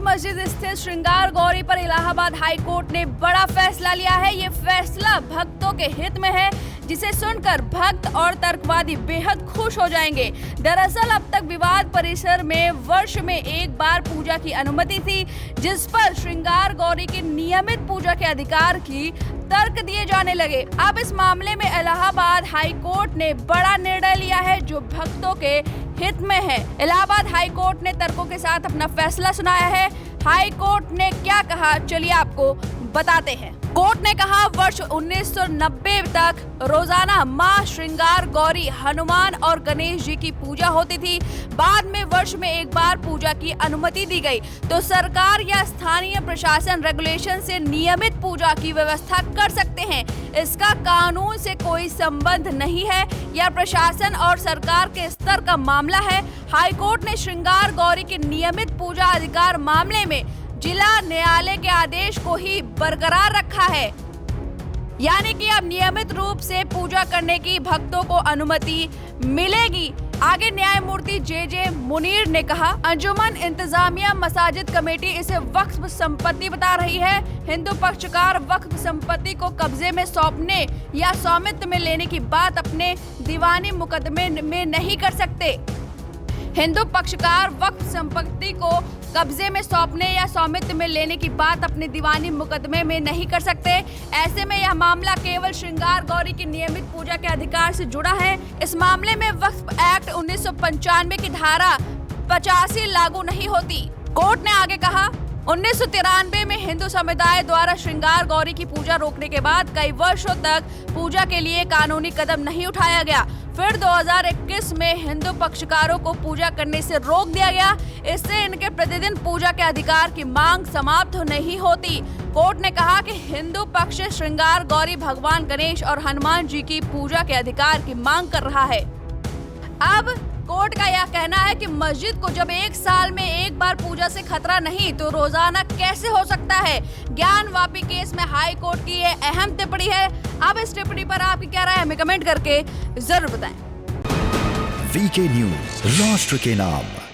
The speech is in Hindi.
मस्जिद स्थित श्रृंगार गौरी पर इलाहाबाद हाई कोर्ट ने बड़ा फैसला लिया है। ये फैसला भक्तों के हित में है, जिसे सुनकर भक्त और तर्कवादी बेहद खुश हो जाएंगे। दरअसल अब तक विवाद परिसर में वर्ष में एक बार पूजा की अनुमति थी, जिस पर श्रृंगार गौरी की नियमित पूजा के अधिकार की तर्क दिए जाने लगे। अब इस मामले में इलाहाबाद हाई कोर्ट ने बड़ा निर्णय लिया है, जो भक्तों के हित में है। इलाहाबाद हाई कोर्ट ने तर्कों के साथ अपना फैसला सुनाया है। हाई कोर्ट ने क्या कहा, चलिए आपको बताते हैं। कोर्ट ने कहा, वर्ष 1990 तक रोजाना मां श्रृंगार गौरी, हनुमान और गणेश जी की पूजा होती थी। बाद में वर्ष में एक बार पूजा की अनुमति दी गई, तो सरकार या स्थानीय प्रशासन रेगुलेशन से नियमित पूजा की व्यवस्था कर सकते हैं। इसका कानून से कोई संबंध नहीं है, यह प्रशासन और सरकार के स्तर का मामला है। हाईकोर्ट ने श्रृंगार गौरी के नियमित पूजा अधिकार मामले में जिला न्यायालय के आदेश को ही बरकरार रखा है, यानी कि अब नियमित रूप से पूजा करने की भक्तों को अनुमति मिलेगी। आगे न्यायमूर्ति जे मुनीर ने कहा, अंजुमन इंतजामिया मसाजिद कमेटी इसे वक्फ संपत्ति बता रही है। हिंदू पक्षकार वक्फ संपत्ति को कब्जे में सौंपने या स्वामित्व में लेने की बात अपने दीवानी मुकदमे में नहीं कर सकते। हिंदू पक्षकार वक्फ संपत्ति को कब्जे में सौंपने या स्वामित्व में लेने की बात अपने दीवानी मुकदमे में नहीं कर सकते। ऐसे में यह मामला केवल श्रृंगार गौरी की नियमित पूजा के अधिकार से जुड़ा है। इस मामले में वक्फ एक्ट 1995 की धारा 85 लागू नहीं होती। कोर्ट ने आगे कहा, 1993 में हिंदू समुदाय द्वारा श्रृंगार गौरी की पूजा रोकने के बाद कई वर्षों तक पूजा के लिए कानूनी कदम नहीं उठाया गया। फिर 2021 में हिंदू पक्षकारों को पूजा करने से रोक दिया गया। इससे इनके प्रतिदिन पूजा के अधिकार की मांग समाप्त नहीं होती। कोर्ट ने कहा कि हिंदू पक्ष श्रृंगार गौरी, भगवान गणेश और हनुमान जी की पूजा के अधिकार की मांग कर रहा है। अब कोर्ट का यह कहना है कि मस्जिद को जब एक साल में एक बार पूजा से खतरा नहीं, तो रोजाना कैसे हो सकता है। ज्ञानवापी केस में हाई कोर्ट की ये अहम टिप्पणी है। अब इस टिप्पणी पर आपकी क्या राय है, हमें कमेंट करके जरूर बताएं। वीके न्यूज, राष्ट्र के नाम।